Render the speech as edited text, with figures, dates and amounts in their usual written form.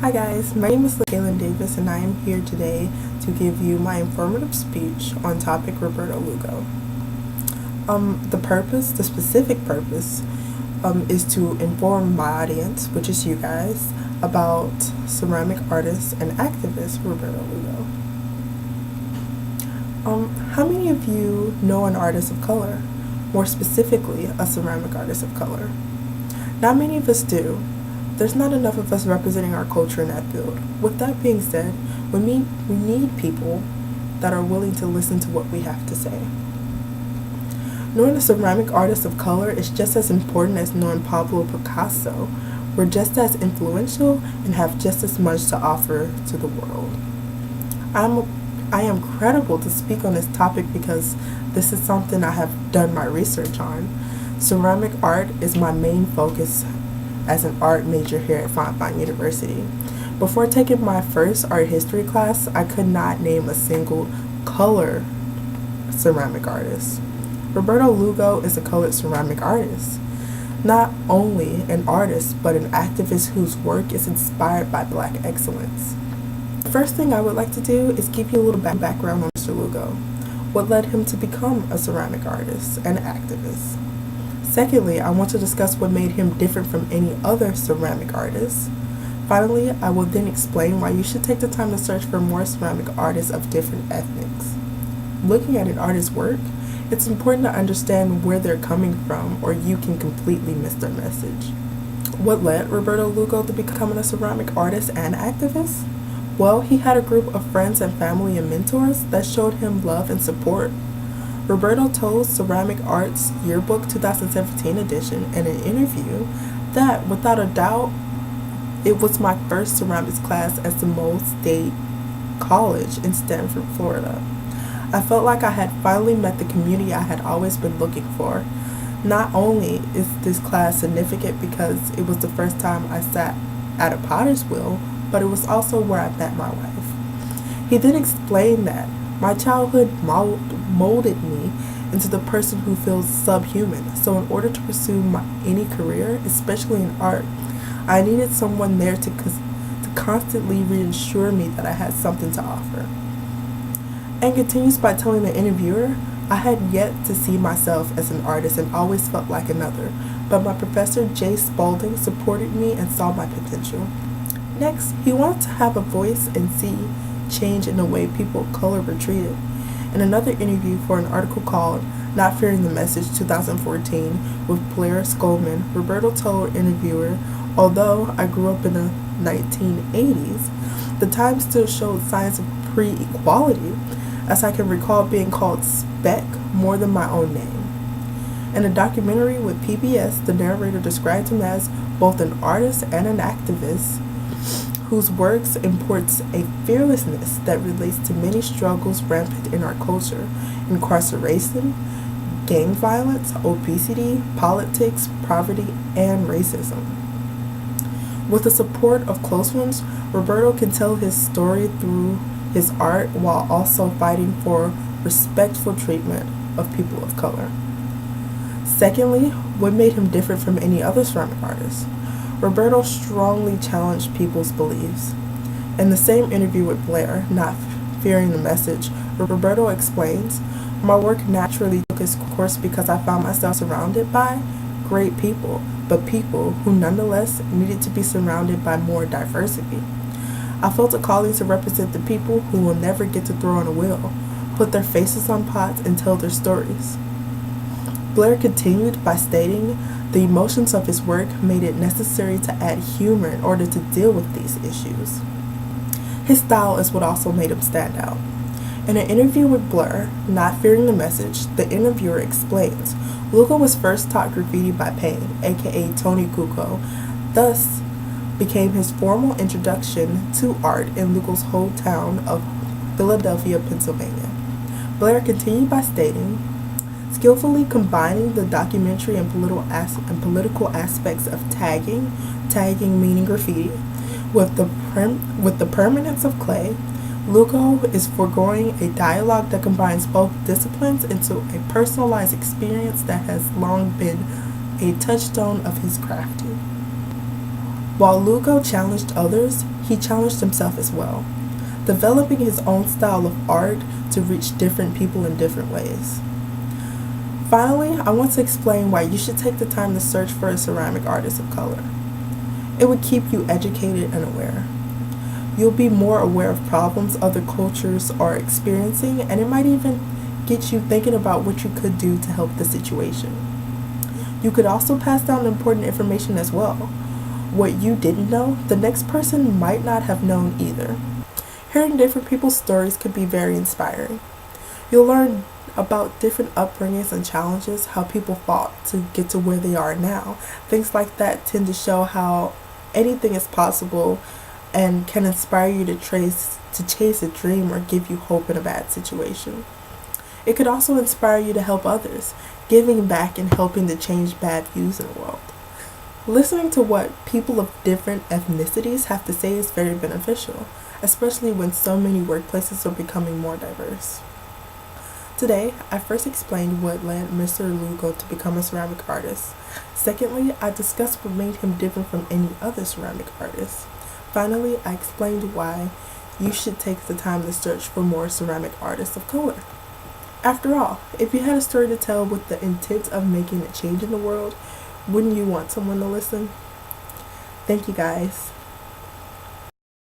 Hi guys, my name is Kaylin Davis and I am here today to give you my informative speech on topic Roberto Lugo. The specific purpose, is to inform my audience, which is you guys, about ceramic artist and activist Roberto Lugo. How many of you know an artist of color? More specifically, a ceramic artist of color? Not many of us do. There's not enough of us representing our culture in that field. With that being said, we need people that are willing to listen to what we have to say. Knowing a ceramic artist of color is just as important as knowing Pablo Picasso. We're just as influential and have just as much to offer to the world. I am credible to speak on this topic because this is something I have done my research on. Ceramic art is my main focus as an art major here at Fontbine University. Before taking my first art history class, I could not name a single color ceramic artist. Roberto Lugo is a colored ceramic artist. Not only an artist, but an activist whose work is inspired by Black excellence. The first thing I would like to do is give you a little background on Mr. Lugo. What led him to become a ceramic artist and activist? Secondly, I want to discuss what made him different from any other ceramic artist. Finally, I will then explain why you should take the time to search for more ceramic artists of different ethnics. Looking at an artist's work, it's important to understand where they're coming from, or you can completely miss their message. What led Roberto Lugo to becoming a ceramic artist and activist? Well, he had a group of friends and family and mentors that showed him love and support. Roberto told Ceramic Arts Yearbook 2017 edition in an interview that, without a doubt, it was my first ceramics class at Seminole State College in Stanford, Florida. I felt like I had finally met the community I had always been looking for. Not only is this class significant because it was the first time I sat at a potter's wheel, but it was also where I met my wife. He then explained that my childhood molded me into the person who feels subhuman. So in order to pursue any career, especially in art, I needed someone there to constantly reassure me that I had something to offer. And continues by telling the interviewer, I had yet to see myself as an artist and always felt like another, but my professor Jay Spalding supported me and saw my potential. Next, he wanted to have a voice and see change in the way people of color were treated. In another interview for an article called Not Fearing the Message 2014 with Blair Skolman, Roberto told interviewer, although I grew up in the 1980s, the time still showed signs of pre-equality, as I can recall being called Speck more than my own name. In a documentary with PBS, the narrator described him as both an artist and an activist whose works imports a fearlessness that relates to many struggles rampant in our culture: incarceration, gang violence, obesity, politics, poverty, and racism. With the support of close ones, Roberto can tell his story through his art while also fighting for respectful treatment of people of color. Secondly, what made him different from any other ceramic artist? Roberto strongly challenged people's beliefs. In the same interview with Blair, Not Fearing the Message, Roberto explains, my work naturally took its course because I found myself surrounded by great people, but people who nonetheless needed to be surrounded by more diversity. I felt a calling to represent the people who will never get to throw on a wheel, put their faces on pots, and tell their stories. Blair continued by stating, the emotions of his work made it necessary to add humor in order to deal with these issues. His style is what also made him stand out. In an interview with Blur, Not Fearing the Message, the interviewer explains, Lugo was first taught graffiti by Payne, aka Tony Cuco, thus became his formal introduction to art in Lugo's hometown of Philadelphia, Pennsylvania. Blair continued by stating, skillfully combining the documentary and political aspects of tagging meaning graffiti, with the permanence of clay, Lugo is foregoing a dialogue that combines both disciplines into a personalized experience that has long been a touchstone of his crafting. While Lugo challenged others, he challenged himself as well, developing his own style of art to reach different people in different ways. Finally, I want to explain why you should take the time to search for a ceramic artist of color. It would keep you educated and aware. You'll be more aware of problems other cultures are experiencing, and it might even get you thinking about what you could do to help the situation. You could also pass down important information as well. What you didn't know, the next person might not have known either. Hearing different people's stories could be very inspiring. You'll learn about different upbringings and challenges, how people fought to get to where they are now. Things like that tend to show how anything is possible and can inspire you to chase a dream or give you hope in a bad situation. It could also inspire you to help others, giving back and helping to change bad views in the world. Listening to what people of different ethnicities have to say is very beneficial, especially when so many workplaces are becoming more diverse. Today, I first explained what led Mr. Lugo to become a ceramic artist. Secondly, I discussed what made him different from any other ceramic artist. Finally, I explained why you should take the time to search for more ceramic artists of color. After all, if you had a story to tell with the intent of making a change in the world, wouldn't you want someone to listen? Thank you guys.